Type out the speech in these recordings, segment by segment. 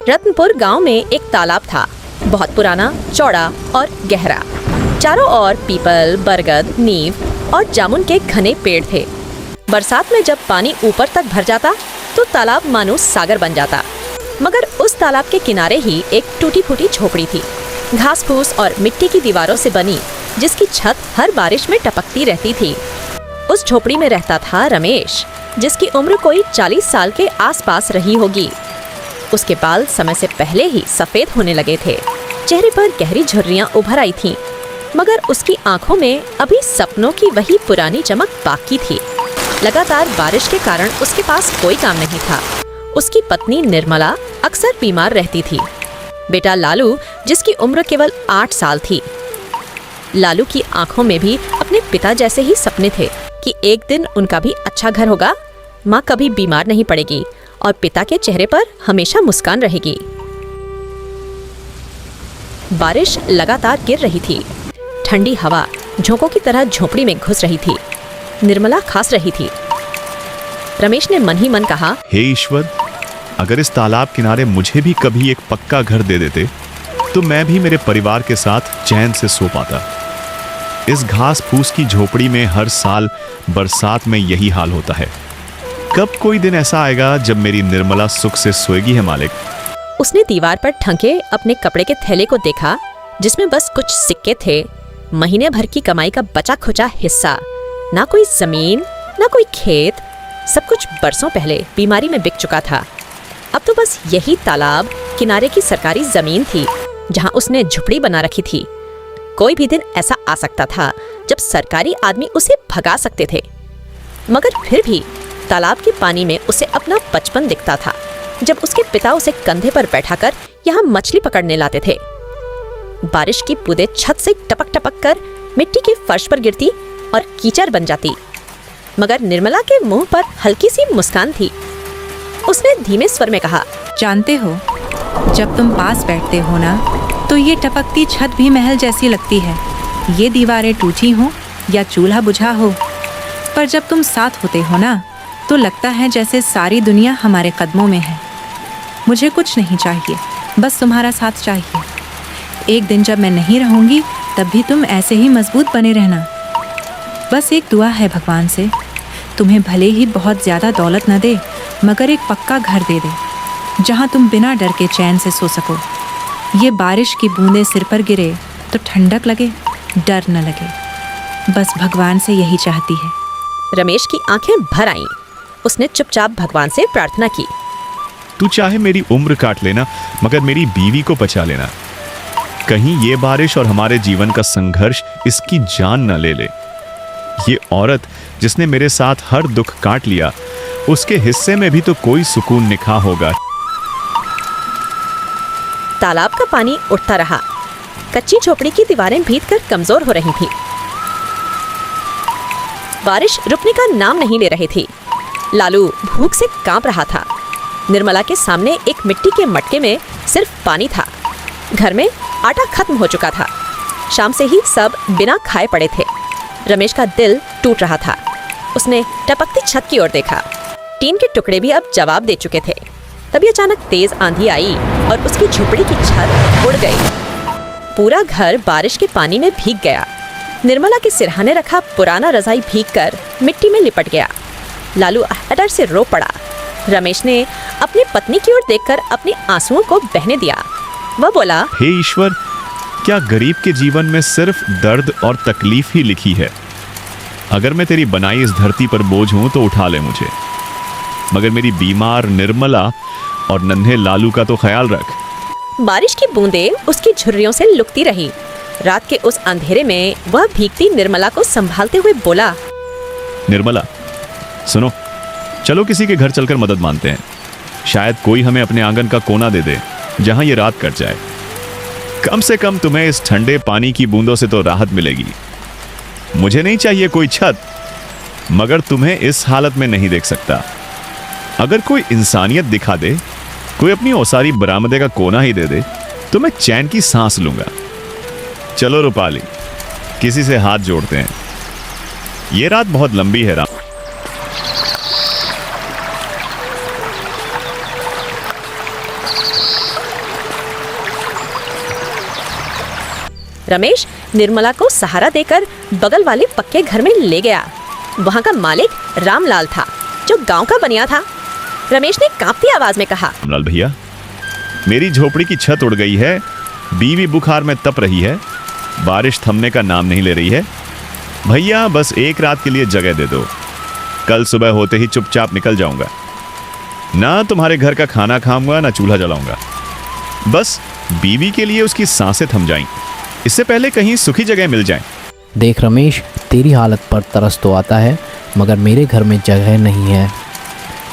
रत्नपुर गांव में एक तालाब था, बहुत पुराना, चौड़ा और गहरा। चारों ओर पीपल, बरगद, नीम और जामुन के घने पेड़ थे। बरसात में जब पानी ऊपर तक भर जाता तो तालाब मानो सागर बन जाता। मगर उस तालाब के किनारे ही एक टूटी फूटी झोपड़ी थी, घास फूस और मिट्टी की दीवारों से बनी, जिसकी छत हर बारिश में टपकती रहती थी। उस झोपड़ी में रहता था रमेश, जिसकी उम्र कोई 40 साल के आसपास रही होगी। उसके बाल समय से पहले ही सफेद होने लगे थे, चेहरे पर गहरी झुर्रियां उभर आई थीं, मगर उसकी आंखों में अभी सपनों की वही पुरानी चमक बाकी थी। लगातार बारिश के कारण उसके पास कोई काम नहीं था। उसकी पत्नी निर्मला अक्सर बीमार रहती थी। बेटा लालू, जिसकी उम्र केवल 8 साल थी। लालू की आंखों में भी अपने पिता जैसे ही सपने थे कि एक दिन उनका भी अच्छा घर होगा, माँ कभी बीमार नहीं पड़ेगी और पिता के चेहरे पर हमेशा मुस्कान रहेगी। बारिश लगातार गिर रही थी। ठंडी हवा झोंकों की तरह झोपड़ी में घुस रही थी। निर्मला खांस रही थी। रमेश ने मन ही मन कहा, हे ईश्वर, अगर इस तालाब किनारे मुझे भी कभी एक पक्का घर दे देते तो मैं भी मेरे परिवार के साथ चैन से सो पाता। इस घास फूस की झोपड़ी में हर साल बरसात में यही हाल होता है। कब कोई दिन ऐसा आएगा जब मेरी निर्मला सुख से सोएगी है मालिक। उसने दीवार पर ठंके अपने कपड़े के थैले को देखा, जिसमें बस कुछ सिक्के थे, महीने भर की कमाई का बचा खुचा हिस्सा। ना कोई जमीन, ना कोई खेत, सब कुछ बरसों पहले बीमारी में बिक चुका था। अब तो बस यही तालाब किनारे की सरकारी जमीन थी, जहां उसने झुपड़ी बना रखी थी। कोई भी दिन ऐसा आ सकता था जब सरकारी आदमी उसे भगा सकते थे। मगर फिर भी तालाब के पानी में उसे अपना बचपन दिखता था, जब उसके पिता उसे कंधे पर बैठाकर यहाँ मछली पकड़ने लाते थे। बारिश की बूंदें छत से टपक टपक कर मिट्टी के फर्श पर गिरती और कीचड़ बन जाती, मगर निर्मला के मुंह पर हल्की सी मुस्कान थी। उसने धीमे स्वर में कहा, जानते हो, जब तुम पास बैठते हो ना, तो ये टपकती छत भी महल जैसी लगती है। ये दीवारें टूटी हो या चूल्हा बुझा हो, पर जब तुम साथ होते हो ना, तो लगता है जैसे सारी दुनिया हमारे कदमों में है। मुझे कुछ नहीं चाहिए, बस तुम्हारा साथ चाहिए। एक दिन जब मैं नहीं रहूंगी, तब भी तुम ऐसे ही मजबूत बने रहना। बस एक दुआ है भगवान से, तुम्हें भले ही बहुत ज़्यादा दौलत न दे, मगर एक पक्का घर दे दे, जहाँ तुम बिना डर के चैन से सो सको। ये बारिश की बूंदें सिर पर गिरे तो ठंडक लगे, डर न लगे। बस भगवान से यही चाहती है। रमेश की आंखें भर आईं। उसने चुपचाप भगवान से प्रार्थना की, तू चाहे मेरी उम्र काट लेना, मगर मेरी बीवी को बचा लेना। कहीं ये बारिश और हमारे जीवन का संघर्ष इसकी जान न ले ले। ये औरत जिसने मेरे साथ हर दुख काट लिया, उसके हिस्से में भी तो कोई सुकून निखा होगा। तालाब का पानी उठता रहा। कच्ची झोपड़ी की दीवारें भीगकर कमजोर हो रही थीं। बारिश रुकने का नाम नहीं ले रही थी। लालू भूख से कांप रहा था। निर्मला के सामने एक मिट्टी के मटके में सिर्फ पानी था। घर में आटा खत्म हो चुका था। शाम से ही सब बिना खाए पड़े थे। रमेश का दिल टूट रहा था। उसने टपकती छत की ओर देखा। टीन के टुकड़े भी अब जवाब दे चुके थे। तभी अचानक तेज आंधी आई और उसकी झोपड़ी की छत उड़ गई। पूरा घर बारिश के पानी में भीग गया। निर्मला के सिरहाने रखा पुराना रजाई भीगकर मिट्टी में लिपट गया। लालू डर से रो पड़ा। रमेश ने अपनी पत्नी की ओर देखकर अपने आंसुओं को बहने दिया। वह बोला, हे ईश्वर, क्या गरीब के जीवन में सिर्फ दर्द और तकलीफ ही लिखी है? अगर मैं तेरी बनाई इस धरती पर बोझ हूं तो उठा ले मुझे, मगर मेरी बीमार निर्मला और नन्हे लालू का तो ख्याल रख। बारिश की बूंदें उसकी झुर्रियों से लुकती रही। रात के उस अंधेरे में वह भीगती निर्मला को संभालते हुए बोला, निर्मला सुनो, चलो किसी के घर चलकर मदद मांगते हैं। शायद कोई हमें अपने आंगन का कोना दे दे जहां ये रात कट जाए। कम से कम तुम्हें इस ठंडे पानी की बूंदों से तो राहत मिलेगी। मुझे नहीं चाहिए कोई छत, मगर तुम्हें इस हालत में नहीं देख सकता। अगर कोई इंसानियत दिखा दे, कोई अपनी ओसारी बरामदे का कोना ही दे दे, तो मैं चैन की सांस लूंगा। चलो रूपाली, किसी से हाथ जोड़ते हैं। ये रात बहुत लंबी है राम। रमेश निर्मला को सहारा देकर बगल वाले पक्के घर में ले गया। वहाँ का मालिक रामलाल था, जो गांव का बनिया था। रमेश ने कांपती आवाज में कहा, रामलाल भैया, मेरी झोपड़ी की छत उड़ गई है, बीवी बुखार में तप रही है, बारिश थमने का नाम नहीं ले रही है। भैया बस एक रात के लिए जगह दे दो, कल सुबह होते ही चुपचाप निकल जाऊंगा। ना तुम्हारे घर का खाना खाऊंगा, ना चूल्हा जलाऊंगा। बस बीवी के लिए उसकी सांसें थम जाएं, इससे पहले कहीं सुखी जगह मिल जाए। देख रमेश, तेरी हालत पर तरस तो आता है, मगर मेरे घर में जगह नहीं है।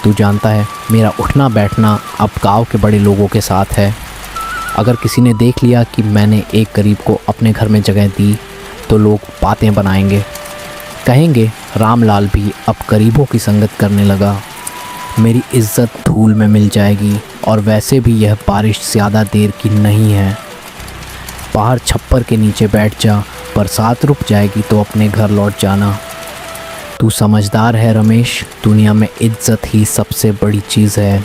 तू जानता है मेरा उठना बैठना अब गांव के बड़े लोगों के साथ है। अगर किसी ने देख लिया कि मैंने एक गरीब को अपने घर में जगह दी तो लोग बातें बनाएंगे, कहेंगे रामलाल भी अब गरीबों की संगत करने लगा। मेरी इज्जत धूल में मिल जाएगी। और वैसे भी यह बारिश ज़्यादा देर की नहीं है। बाहर छप्पर के नीचे बैठ जा, बरसात रुक जाएगी तो अपने घर लौट जाना। तू समझदार है रमेश, दुनिया में इज्जत ही सबसे बड़ी चीज़ है।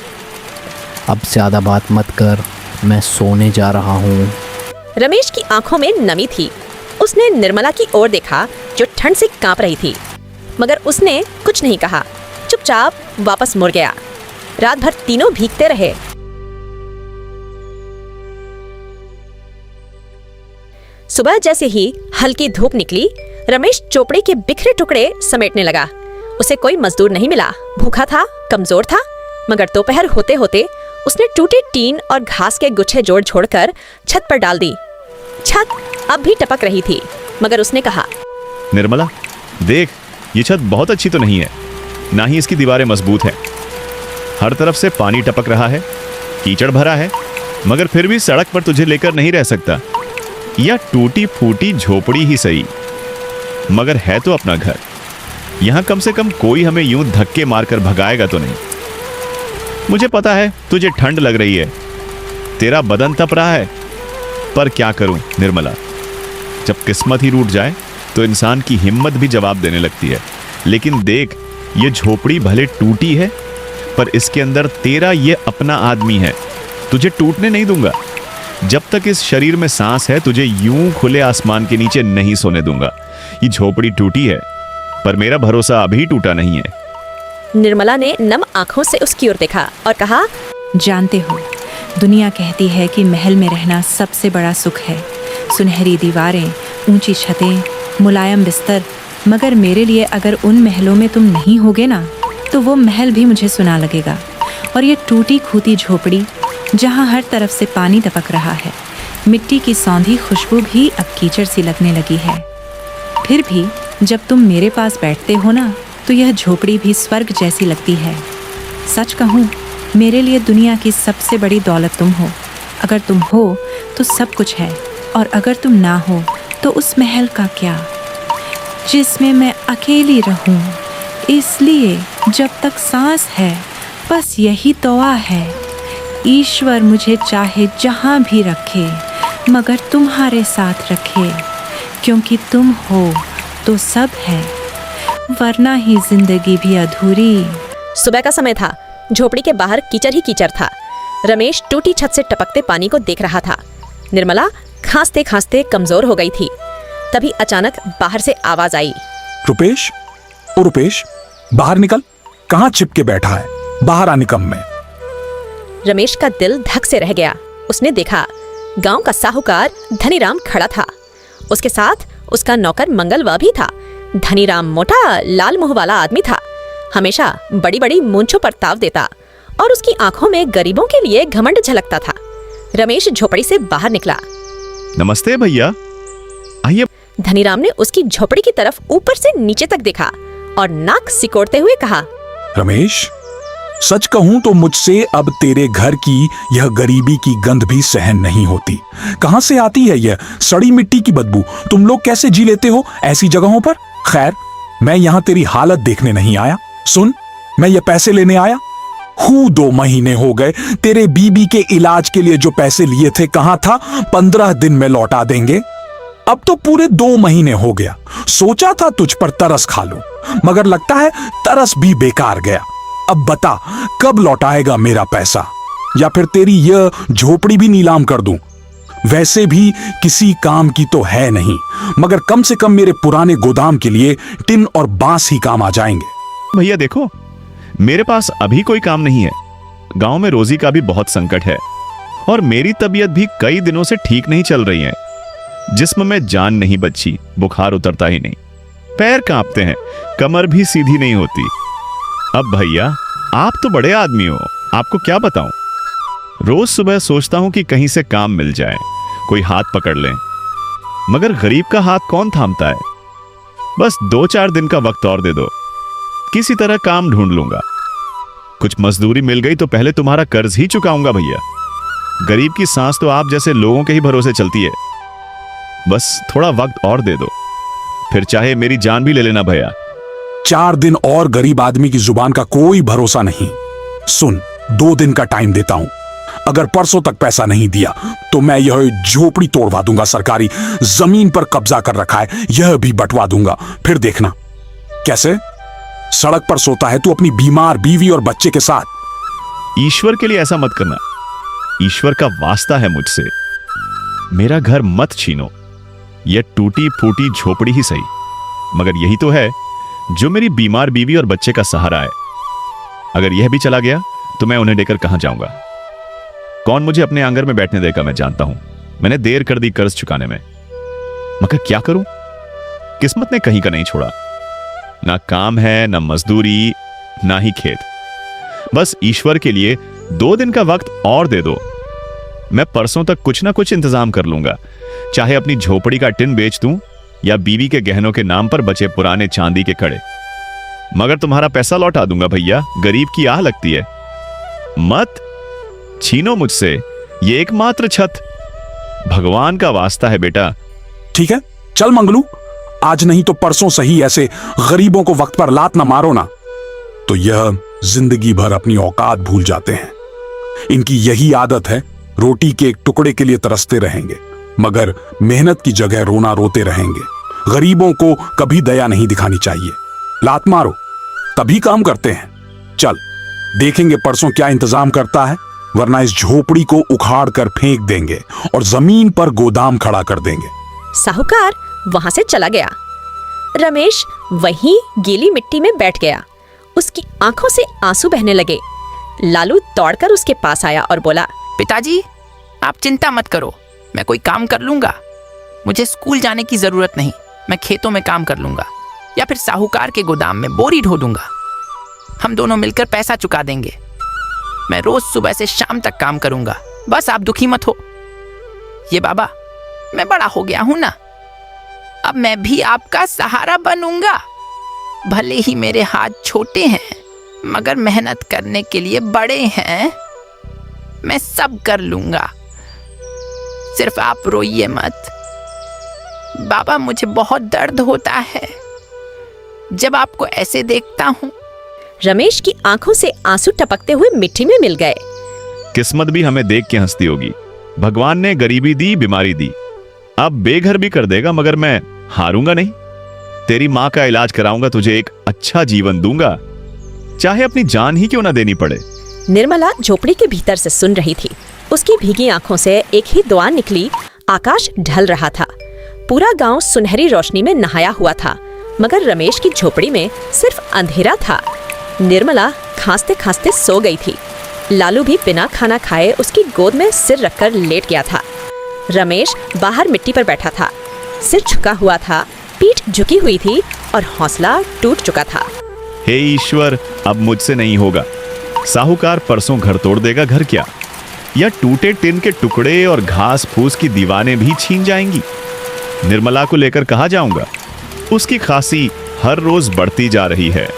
अब ज़्यादा बात मत कर, मैं सोने जा रहा हूँ। रमेश की आंखों में नमी थी। उसने निर्मला की ओर देखा, जो ठंड से कांप रही थी, मगर उसने कुछ नहीं कहा। चुपचाप वापस मुड़ गया। रात भर तीनों भीगते रहे। सुबह जैसे ही हल्की धूप निकली, रमेश चोपड़े के बिखरे टुकड़े समेटने लगा। उसे कोई मजदूर नहीं मिला, भूखा था, कमजोर था। मगर दोपहर होते होते उसने टूटे टीन और घास के गुच्छे जोड़ छोड़कर छत पर डाल दी। छत अब भी टपक रही थी, मगर उसने कहा, निर्मला देख, ये छत बहुत अच्छी तो नहीं है, ना ही इसकी दीवारें मजबूत है। हर तरफ से पानी टपक रहा है, कीचड़ भरा है, मगर फिर भी सड़क पर तुझे लेकर नहीं रह सकता। या टूटी फूटी झोपड़ी ही सही, मगर है तो अपना घर। यहां कम से कम कोई हमें यूं धक्के मारकर भगाएगा तो नहीं। मुझे पता है तुझे ठंड लग रही है, तेरा बदन तप रहा है, पर क्या करूं निर्मला, जब किस्मत ही रूठ जाए तो इंसान की हिम्मत भी जवाब देने लगती है। लेकिन देख, ये झोपड़ी भले टूटी है, पर इसके अंदर तेरा ये अपना आदमी है। तुझे टूटने नहीं दूंगा। जब तक इस शरीर में सांस है, तुझे यूं खुले आसमान के नीचे नहीं सोने दूंगा। ये झोपड़ी टूटी है, पर मेरा भरोसा अभी टूटा नहीं है। निर्मला ने नम आंखों से उसकी ओर देखा और कहा, जानते हो, दुनिया कहती है कि महल में रहना सबसे बड़ा सुख है। सुनहरी दीवारें, ऊंची छतें, मुलायम बिस्तर। मगर मेरे लिए अगर उन महलों में तुम नहीं होगे ना, तो वो महल भी मुझे सुना लगेगा। और ये टूटी खूटी झोपड़ी, जहाँ हर तरफ से पानी टपक रहा है, मिट्टी की सौंधी खुशबू भी अब कीचड़ सी लगने लगी है। फिर भी जब तुम मेरे पास बैठते हो ना, तो यह झोपड़ी भी स्वर्ग जैसी लगती है। सच कहूँ, मेरे लिए दुनिया की सबसे बड़ी दौलत तुम हो। अगर तुम हो तो सब कुछ है, और अगर तुम ना हो तो उस महल का क्या, जिसमें मैं अकेली रहूं। इसलिए जब तक सांस है, बस यही दुआ है, ईश्वर मुझे चाहे जहां भी रखे, मगर तुम्हारे साथ रखे, क्योंकि तुम हो तो सब है, वरना ही जिंदगी भी अधूरी। सुबह का समय था। झोपड़ी के बाहर कीचड़ ही कीचड़ था। रमेश टूटी छत से टपकते पानी को देख रहा था। निर्मला खांसते खांसते कमजोर हो गई थी। तभी अचानक बाहर से आवाज आई, रुपेश, ओ रुपेश, बाहर निकल। कहाँ छिपके बैठा है? बाहर आ निकम में। रमेश का दिल धक से रह गया। उसने देखा, गांव का साहूकार धनीराम खड़ा था। उसके साथ उसका नौकर मंगलवा भी था। धनीराम मोटा लाल मुंह वाला आदमी था, हमेशा बड़ी बड़ी मूंछों पर ताव देता, और उसकी आंखों में गरीबों के लिए घमंड झलकता था। रमेश झोपड़ी से बाहर निकला। नमस्ते भैया, आइए। धनीराम ने उसकी झोपड़ी की तरफ ऊपर से नीचे तक देखा और नाक सिकोड़ते हुए कहा, रमेश, सच कहूं तो मुझसे अब तेरे घर की यह गरीबी की गंध भी सहन नहीं होती। कहां से आती है यह सड़ी मिट्टी की बदबू? तुम लोग कैसे जी लेते हो ऐसी जगहों पर? खैर, मैं यहां तेरी हालत देखने नहीं आया। सुन, मैं ये पैसे लेने आया हूं। 2 महीने हो गए। तेरे बीबी के इलाज के लिए जो पैसे लिए थे, कहां था? 15 दिन में लौटा देंगे। अब तो पूरे 2 महीने हो गया। सोचा था तुझ पर तरस खा लूं, मगर लगता है तरस भी बेकार गया। अब बता, कब लौटाएगा मेरा पैसा, या फिर तेरी यह झोपड़ी भी नीलाम कर दूं? वैसे भी किसी काम की तो है नहीं, मगर कम से कम मेरे पुराने गोदाम के लिए टिन और बांस ही काम आ जाएंगे। भैया देखो, मेरे पास अभी कोई काम नहीं है। गांव में रोजी का भी बहुत संकट है और मेरी तबीयत भी कई दिनों से ठीक नहीं चल रही है। जिस्म में जान नहीं बची, बुखार उतरता ही नहीं, पैर कांपते हैं, कमर भी सीधी नहीं होती। अब भैया आप तो बड़े आदमी हो, आपको क्या बताऊं। रोज सुबह सोचता हूं कि कहीं से काम मिल जाए, कोई हाथ पकड़ ले, मगर गरीब का हाथ कौन थामता है। बस 2-4 दिन का वक्त और दे दो, किसी तरह काम ढूंढ लूंगा। कुछ मजदूरी मिल गई तो पहले तुम्हारा कर्ज ही चुकाऊंगा भैया। गरीब की सांस तो आप जैसे लोगों के ही भरोसे चलती है। बस थोड़ा वक्त और दे दो, फिर चाहे मेरी जान भी ले लेना भैया। 4 दिन और गरीब आदमी की जुबान का कोई भरोसा नहीं। सुन, 2 दिन का टाइम देता हूं। अगर परसों तक पैसा नहीं दिया तो मैं यह झोपड़ी तोड़वा दूंगा। सरकारी जमीन पर कब्जा कर रखा है, यह भी बंटवा दूंगा। फिर देखना। कैसे? सड़क पर सोता है तू अपनी बीमार बीवी और बच्चे के साथ। ईश्वर के लिए ऐसा मत करना, ईश्वर का वास्ता है मुझसे। मेरा घर मत छीनो, यह टूटी फूटी झोपड़ी ही सही, मगर यही तो है जो मेरी बीमार बीवी और बच्चे का सहारा है। अगर यह भी चला गया तो मैं उन्हें लेकर कहां जाऊंगा। कौन मुझे अपने आंगन में बैठने देगा। मैं जानता हूं मैंने देर कर दी कर्ज चुकाने में, मगर क्या करूं, किस्मत ने कहीं का नहीं छोड़ा। ना काम है, ना मजदूरी, ना ही खेत। बस ईश्वर के लिए 2 दिन का वक्त और दे दो। मैं परसों तक कुछ ना कुछ इंतजाम कर लूंगा, चाहे अपनी झोपड़ी का टिन बेच दूं या बीवी के गहनों के नाम पर बचे पुराने चांदी के कड़े। मगर तुम्हारा पैसा लौटा दूंगा भैया, गरीब की आह लगती है। मत छीनो मुझसे ये एकमात्र छत, भगवान का वास्ता है बेटा। ठीक है, चल मंगलू, आज नहीं तो परसों सही ऐसे गरीबों को वक्त पर लात ना मारो ना, तो यह जिंदगी भर अपनी औकात भूल जाते हैं। इनकी यही आदत है, रोटी के एक टुकड़े के लिए तरसते रहेंगे, मगर मेहनत की जगह रोना रोते रहेंगे। गरीबों को कभी दया नहीं दिखानी चाहिए। लात मारो तभी काम करते हैं। चल देखेंगे परसों क्या इंतजाम करता है, वरना इस झोपड़ी को उखाड़ कर फेंक देंगे और जमीन पर गोदाम खड़ा कर देंगे। साहूकार वहां से चला गया। रमेश वहीं गीली मिट्टी में बैठ गया। उसकी आंखों से आंसू बहने लगे। लालू दौड़कर उसके पास आया और बोला, पिताजी आप चिंता मत करो, मैं कोई काम कर लूंगा। मुझे स्कूल जाने की जरूरत नहीं, मैं खेतों में काम कर लूंगा या फिर साहूकार के गोदाम में बोरी ढो दूंगा। हम दोनों मिलकर पैसा चुका देंगे। मैं रोज सुबह से शाम तक काम करूंगा, बस आप दुखी मत हो। ये बाबा, मैं बड़ा हो गया हूं ना, अब मैं भी आपका सहारा बनूंगा। भले ही मेरे हाथ छोटे हैं, मगर मेहनत करने के लिए बड़े हैं। मैं सब कर लूंगा, सिर्फ आप रोइए मत। बाबा मुझे बहुत दर्द होता है जब आपको ऐसे देखता हूं। रमेश की आंखों से आंसू टपकते हुए मिट्टी में मिल गए। किस्मत भी हमें देख के हंसती होगी। भगवान ने गरीबी दी, बीमारी दी, अब बेघर भी कर देगा, मगर मैं हारूंगा नहीं। तेरी माँ का इलाज कराऊंगा, तुझे एक अच्छा जीवन दूंगा, चाहे अपनी जान ही क्यों ना देनी पड़े। निर्मला झोपड़ी के भीतर से सुन रही थी। उसकी भीगी आंखों से एक ही दुआ निकली। आकाश ढल रहा था, पूरा गांव सुनहरी रोशनी में नहाया हुआ था, मगर रमेश की झोपड़ी में सिर्फ अंधेरा था। निर्मला खांसते खांसते सो गई थी। लालू भी बिना खाना खाए उसकी गोद में सिर रखकर लेट गया था। रमेश बाहर मिट्टी पर बैठा था, सिर झुका हुआ था, पीठ झुकी हुई थी और हौसला टूट चुका था। हे ईश्वर, अब मुझसे नहीं होगा। साहूकार परसों घर तोड़ देगा, घर क्या, या टूटे टिन के टुकड़े और घास फूस की दीवानें भी छीन जाएंगी। निर्मला को लेकर कहाँ जाऊंगा, उसकी खांसी हर रोज बढ़ती जा रही है।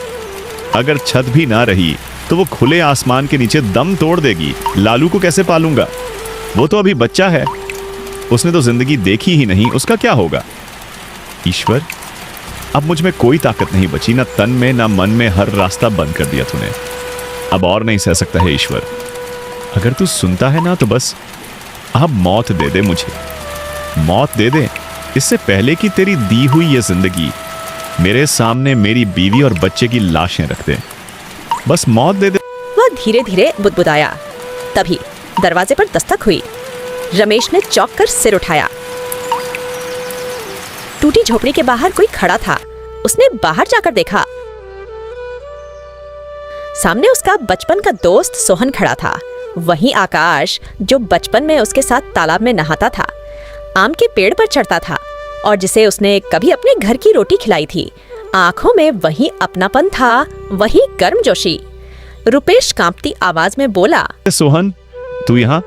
अगर छत भी ना रही तो वो खुले आसमान के नीचे दम तोड़ देगी। लालू को कैसे पालूंगा, वो तो अभी बच्चा है, उसने तो जिंदगी देखी ही नहीं, उसका क्या होगा। ईश्वर, अब मुझ में कोई ताकत नहीं बची, ना तन में ना मन में, हर रास्ता बंद कर दिया तूने। अब और नहीं सह सकता है ईश्वर, अगर तू सुनता है ना तो बस अब मौत दे दे मुझे, मौत दे दे, इससे पहले कि तेरी दी हुई ये जिंदगी मेरे सामने मेरी बीवी और बच्चे की लाशें रख दे, बस मौत दे दे। वह धीरे धीरे बुदबुदाया। तभी दरवाजे पर दस्तक हुई। रमेश ने चौंक कर सिर उठाया। टूटी झोपड़ी के बाहर कोई खड़ा था। उसने बाहर जाकर देखा। सामने उसका बचपन का दोस्त सोहन खड़ा था। वहीं आकाश, जो बचपन में उसके साथ तालाब में नहाता था, आम के पेड़ पर चढ़ता था और जिसे उसने कभी अपने घर की रोटी खिलाई थी। आंखों में वही अपनापन था, वही गर्मजोशी। रुपेश कांपती आवाज में बोला, सोहन, तू यहाँ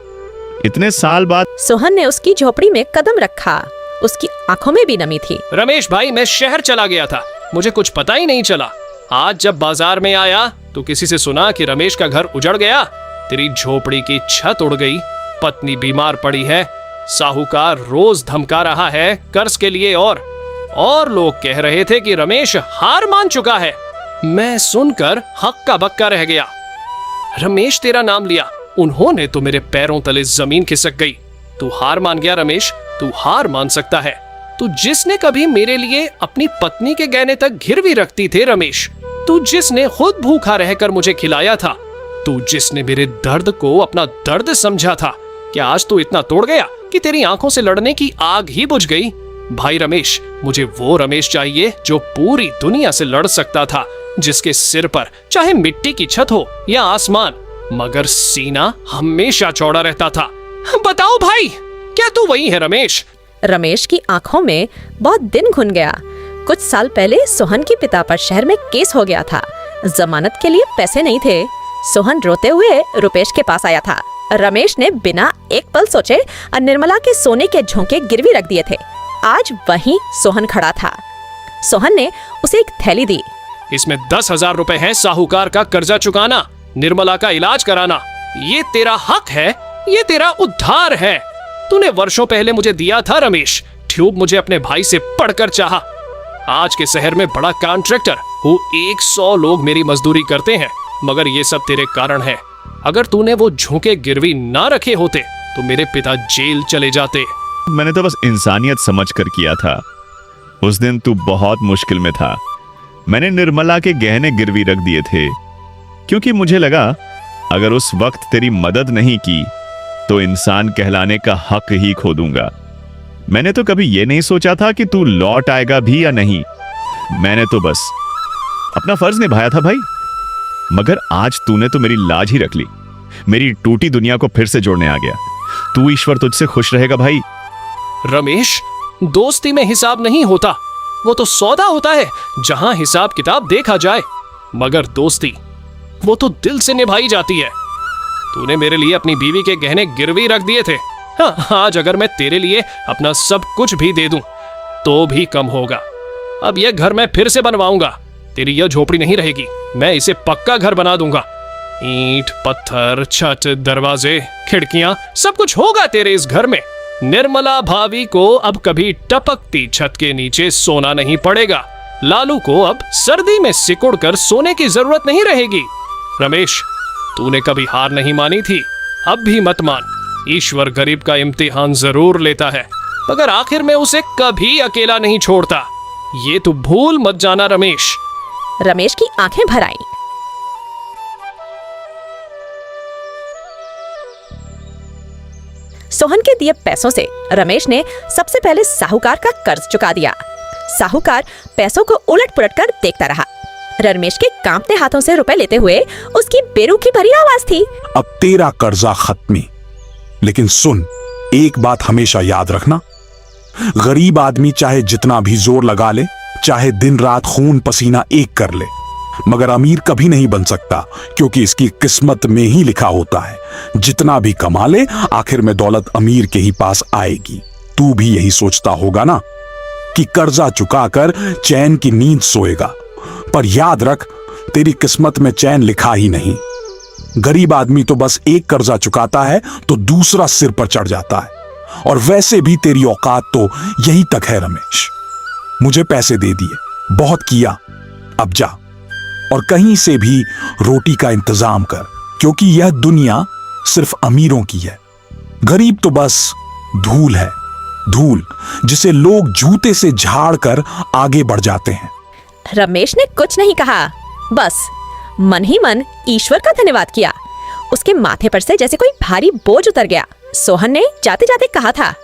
इतने साल बाद? सोहन ने उसकी झोपड़ी में कदम रखा। उसकी आंखों में भी नमी थी। रमेश भाई, मैं शहर चला गया था, मुझे कुछ पता ही नहीं चला। आज जब बाजार में आया तो किसी से सुना कि रमेश का घर उजड़ गया, तेरी झोपड़ी की छत उड़ गई, पत्नी बीमार पड़ी है, साहूकार रोज धमका रहा है कर्ज के लिए, और लोग कह रहे थे कि रमेश हार मान चुका है। मैं सुनकर हक्का बक्का रह गया। रमेश तेरा नाम लिया, उन्होंने तो मेरे पैरों तले जमीन खिसक गई। तू हार मान गया रमेश, तू हार मान सकता है। तू जिसने कभी मेरे लिए अपनी पत्नी के गहने तक गिरवी रखती थे रमेश, तू जिसने खुद भूखा रहकर मुझे खिलाया था, तू जिसने मेरे दर्द को अपना दर्द समझा था, क्या आज तू इतना तोड़ गया कि तेरी आंखों से लड़ने की आग ही बुझ गई? भाई रमेश, मुझे वो रमेश चाहिए जो पूरी दुनिया से लड़ सकता था, जिसके सिर पर चाहे मिट्टी की छत हो या आसमान, मगर सीना हमेशा चौड़ा रहता था। बताओ भाई, क्या तू वही है रमेश? रमेश की आंखों में बहुत दिन घुन गया। कुछ साल पहले सोहन के पिता पर शहर में केस हो गया था। जमानत के लिए पैसे नहीं थे। सोहन रोते हुए रुपेश के पास आया था। रमेश ने बिना एक पल सोचे निर्मला के सोने के झोंके गिरवी रख दिए थे। आज वहीं सोहन खड़ा था। सोहन ने उसे एक थैली दी। इसमें 10,000 रुपए हैं साहूकार का कर्जा चुकाना, निर्मला का इलाज कराना। ये तेरा हक है, ये तेरा उद्धार है। तूने वर्षों पहले मुझे दिया था रमेश। ट्यूब मुझे अपने भाई से पढ़कर चाहा। आज के शहर में बड़ा कॉन्ट्रैक्टर हूँ, 100 लोग मेरी मजदूरी करते हैं, मगर ये सब तेरे कारण है। अगर तूने वो झोंके गिरवी ना रखे होते तो मेरे पिता जेल चले जाते। मैंने तो बस इंसानियत समझकर किया था। उस दिन तू बहुत मुश्किल में था। मैंने निर्मला के गहने गिरवी रख दिए थे, क्योंकि मुझे लगा अगर उस वक्त तेरी मदद नहीं की तो इंसान कहलाने का हक ही खो दूंगा। मैंने तो कभी यह नहीं सोचा था कि तू लौट आएगा भी या नहीं। मैंने तो बस अपना फर्ज निभाया था भाई। मगर आज तूने तो मेरी लाज ही रख ली। मेरी टूटी दुनिया को फिर से जोड़ने आ गया। तू ईश्वर तुझसे खुश रहेगा भाई। रमेश, दोस्ती में हिसाब नहीं होता, वो तो सौदा होता है जहां हिसाब किताब देखा जाए। मगर दोस्ती, वो तो दिल से निभाई जाती है। तूने मेरे लिए अपनी बीवी के गहने गिरवी रख दिए थे। हाँ, आज अगर मैं तेरे लिए अपना सब कुछ भी दे दूं तो भी कम होगा। अब यह घर मैं फिर से बनवाऊंगा। तेरी यह झोपड़ी नहीं रहेगी, मैं इसे पक्का घर बना दूंगा। ईंट, पत्थर, छत, दरवाजे, खिड़कियां, सब कुछ होगा तेरे इस घर में। निर्मला भाभी को अब कभी टपकती छत के नीचे सोना नहीं पड़ेगा। लालू को अब सर्दी में सिकुड़कर सोने की जरूरत नहीं रहेगी। रमेश, तूने कभी हार नहीं मानी थी, अब भी मत मान। ईश्वर गरीब का इम्तिहान जरूर लेता है, मगर आखिर में उसे कभी अकेला नहीं छोड़ता। ये तू भूल मत जाना रमेश। रमेश की आंखें भर आईं। सोहन के दिए पैसों से रमेश ने सबसे पहले साहूकार का कर्ज चुका दिया। साहूकार पैसों को उलट पुलट कर देखता रहा। रमेश के कांपते हाथों से रुपए लेते हुए उसकी बेरुखी भरी आवाज थी, अब तेरा कर्जा खत्मी। लेकिन सुन, एक बात हमेशा याद रखना, गरीब आदमी चाहे जितना भी जोर लगा ले, चाहे दिन रात खून पसीना एक कर ले, मगर अमीर कभी नहीं बन सकता, क्योंकि इसकी किस्मत में ही लिखा होता है जितना भी कमा ले आखिर में दौलत अमीर के ही पास आएगी। तू भी यही सोचता होगा ना कि कर्जा चुकाकर चैन की नींद सोएगा, पर याद रख, तेरी किस्मत में चैन लिखा ही नहीं। गरीब आदमी तो बस एक कर्जा चुकाता है तो दूसरा सिर पर चढ़ जाता है, और वैसे भी तेरी औकात तो यही तक है रमेश। मुझे पैसे दे दिए, बहुत किया, अब जा और कहीं से भी रोटी का इंतजाम कर, क्योंकि यह दुनिया सिर्फ अमीरों की है। गरीब तो बस धूल है, धूल जिसे लोग जूते से झाड़ कर आगे बढ़ जाते हैं। रमेश ने कुछ नहीं कहा, बस मन ही मन ईश्वर का धन्यवाद किया। उसके माथे पर से जैसे कोई भारी बोझ उतर गया। सोहन ने जाते जाते कहा था,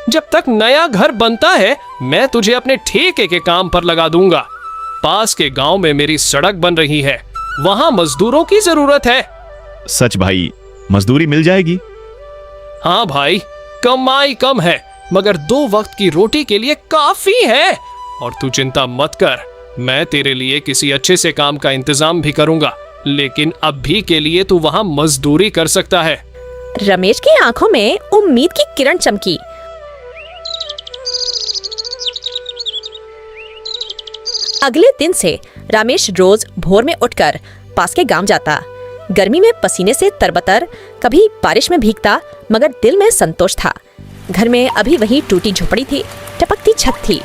जब तक नया घर बनता है मैं तुझे अपने ठेके के काम पर लगा दूंगा। पास के गांव में मेरी सड़क बन रही है, वहां मजदूरों की जरूरत है। सच भाई, मजदूरी मिल जाएगी। हाँ भाई, कमाई कम है मगर 2 वक्त की रोटी के लिए काफी है। और तू चिंता मत कर, मैं तेरे लिए किसी अच्छे से काम का इंतजाम भी करूंगा, लेकिन अभी के लिए तू वहां मजदूरी कर सकता है। रमेश की आंखों में उम्मीद की किरण चमकी। अगले दिन से रमेश रोज भोर में उठकर पास के गांव जाता। गर्मी में पसीने से तरबतर, कभी बारिश में भीगता, मगर दिल में संतोष था। घर में अभी वही टूटी झोपड़ी थी, टपकती छत थी,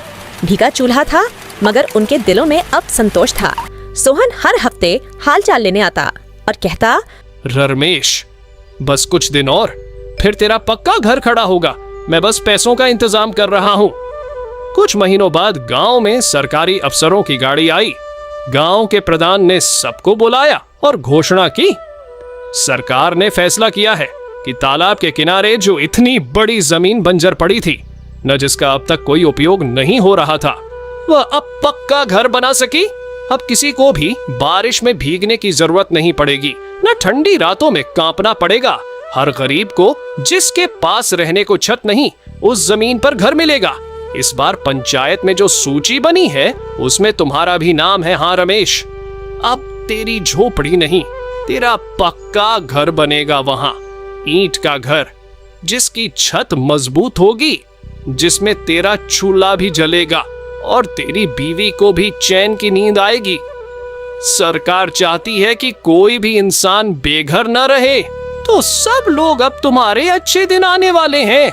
भीगा चूल्हा था, मगर उनके दिलों में अब संतोष था। सोहन हर हफ्ते हालचाल लेने आता और कहता, रमेश, बस कुछ दिन और फिर तेरा पक्का घर खड़ा होगा। मैं बस पैसों का इंतजाम कर रहा हूँ। कुछ महीनों बाद गांव में सरकारी अफसरों की गाड़ी आई। गांव के प्रधान ने सबको बुलाया और घोषणा की, सरकार ने फैसला किया है कि तालाब के किनारे जो इतनी बड़ी जमीन बंजर पड़ी थी, न जिसका अब तक कोई उपयोग नहीं हो रहा था, वह अब पक्का घर बना सकी। अब किसी को भी बारिश में भीगने की जरूरत नहीं पड़ेगी, न ठंडी रातों में कांपना पड़ेगा। हर गरीब को जिसके पास रहने को छत नहीं, उस जमीन पर घर मिलेगा। इस बार पंचायत में जो सूची बनी है उसमें तुम्हारा भी नाम है। हाँ रमेश, अब तेरी झोपड़ी नहीं, तेरा पक्का घर बनेगा वहां। ईंट का घर, जिसकी छत मजबूत होगी, जिसमें तेरा चूल्हा भी जलेगा और तेरी बीवी को भी चैन की नींद आएगी। सरकार चाहती है कि कोई भी इंसान बेघर न रहे, तो सब लोग अब तुम्हारे अच्छे दिन आने वाले हैं।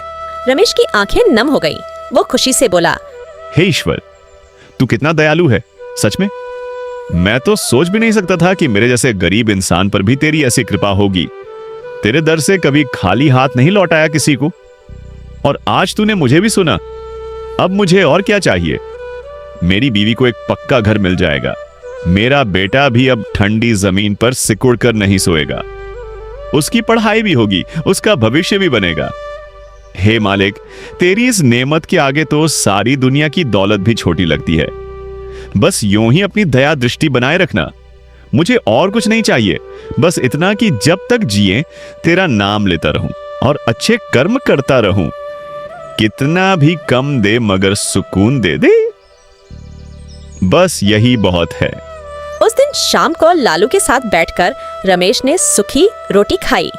रमेश की आंखें नम हो गईं। वो खुशी से बोला, हे ईश्वर, तू कितना दयालु है। सच में मैं तो सोच भी नहीं सकता था कि मेरे जैसे गरीब इंसान पर भी तेरी ऐसी कृपा होगी। तेरे दर से कभी खाली हाथ नहीं लौटाया किसी को, और आज तूने मुझे भी सुना। अब मुझे और क्या चाहिए। मेरी बीवी को एक पक्का घर मिल जाएगा। मेरा बेटा भी अब ठंडी जमीन पर सिकुड़ कर नहीं सोएगा। उसकी पढ़ाई भी होगी, उसका भविष्य भी बनेगा। हे मालिक, तेरी इस नेमत के आगे तो सारी दुनिया की दौलत भी छोटी लगती है। बस यूं ही अपनी दया दृष्टि बनाए रखना। मुझे और कुछ नहीं चाहिए, बस इतना कि जब तक जिए तेरा नाम लेता रहूं और अच्छे कर्म करता रहूं। कितना भी कम दे मगर सुकून दे दे, बस यही बहुत है। उस दिन शाम को लालू के साथ बैठकर रमेश ने सूखी रोटी खाई।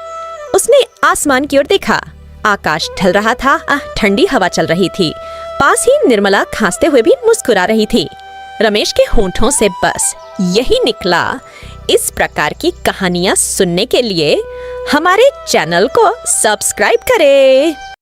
उसने आसमान की ओर देखा। आकाश ढल रहा था, ठंडी हवा चल रही थी। पास ही निर्मला खांसते हुए भी मुस्कुरा रही थी। रमेश के होंठों से बस यही निकला। इस प्रकार की कहानियां सुनने के लिए हमारे चैनल को सब्सक्राइब करें।